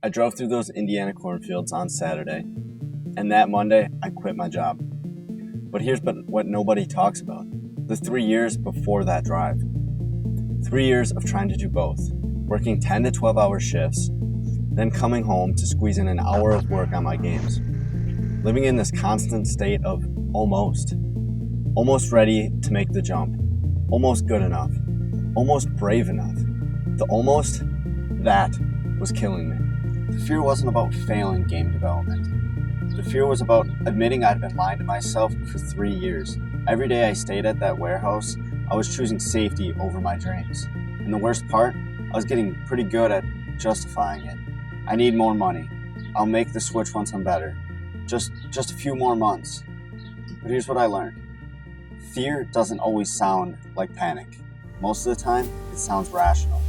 I drove through those Indiana cornfields on Saturday, and that Monday, I quit my job. But here's what nobody talks about. The 3 years before that drive. 3 years of trying to do both, working 10 to 12 hour shifts, then coming home to squeeze in an hour of work on my games. Living in this constant state of almost ready to make the jump, almost good enough, almost brave enough. The almost, that was killing me. The fear wasn't about failing game development. The fear was about admitting I'd been lying to myself for 3 years. Every day I stayed at that warehouse, I was choosing safety over my dreams. And the worst part, I was getting pretty good at justifying it. I need more money. I'll make the switch once I'm better. Just a few more months. But here's what I learned. Fear doesn't always sound like panic. Most of the time, it sounds rational.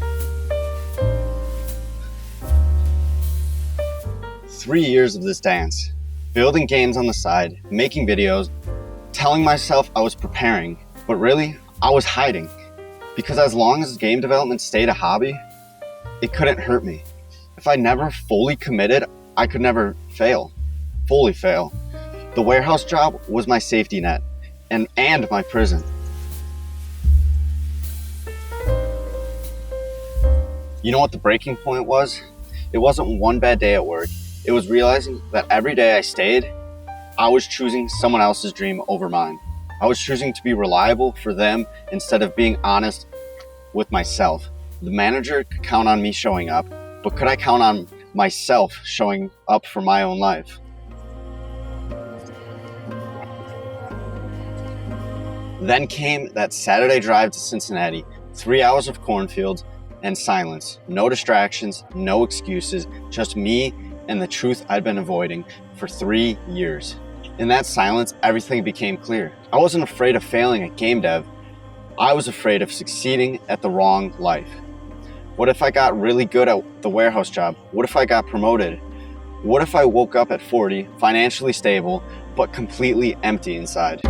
3 years of this dance, building games on the side, making videos, telling myself I was preparing, but really, I was hiding. Because as long as game development stayed a hobby, it couldn't hurt me. If I never fully committed, I could never fully fail. The warehouse job was my safety net and my prison. You know what the breaking point was? It wasn't one bad day at work. It was realizing that every day I stayed, I was choosing someone else's dream over mine. I was choosing to be reliable for them instead of being honest with myself. The manager could count on me showing up, but could I count on myself showing up for my own life? Then came that Saturday drive to Cincinnati, 3 hours of cornfields and silence. No distractions, no excuses, just me and the truth I'd been avoiding for 3 years. In that silence, everything became clear. I wasn't afraid of failing at game dev. I was afraid of succeeding at the wrong life. What if I got really good at the warehouse job? What if I got promoted? What if I woke up at 40, financially stable, but completely empty inside?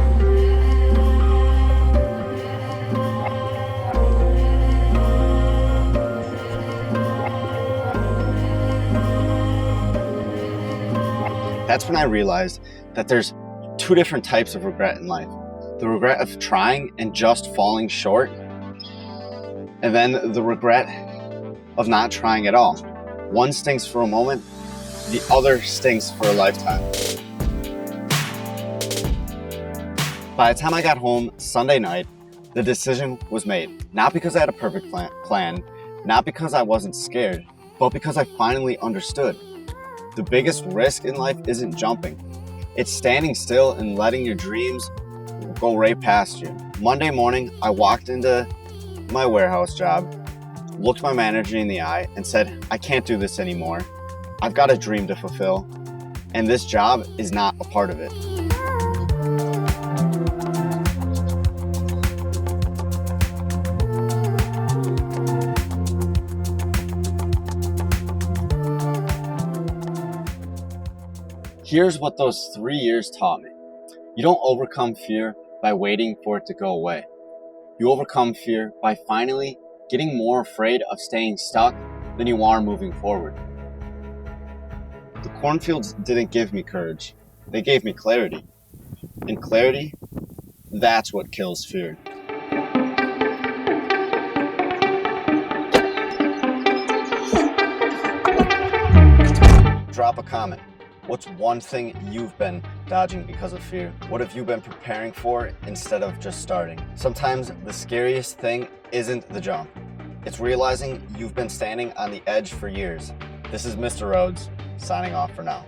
That's when I realized that there's two different types of regret in life. The regret of trying and just falling short, and then the regret of not trying at all. One stings for a moment, the other stings for a lifetime. By the time I got home Sunday night, the decision was made. Not because I had a perfect plan, not because I wasn't scared, but because I finally understood. The biggest risk in life isn't jumping. It's standing still and letting your dreams go right past you. Monday morning, I walked into my warehouse job, looked my manager in the eye and said, I can't do this anymore. I've got a dream to fulfill, and this job is not a part of it. Here's what those 3 years taught me. You don't overcome fear by waiting for it to go away. You overcome fear by finally getting more afraid of staying stuck than you are moving forward. The cornfields didn't give me courage. They gave me clarity. And clarity, that's what kills fear. Drop a comment. What's one thing you've been dodging because of fear? What have you been preparing for instead of just starting? Sometimes the scariest thing isn't the jump. It's realizing you've been standing on the edge for years. This is Mr. Rhodes, signing off for now.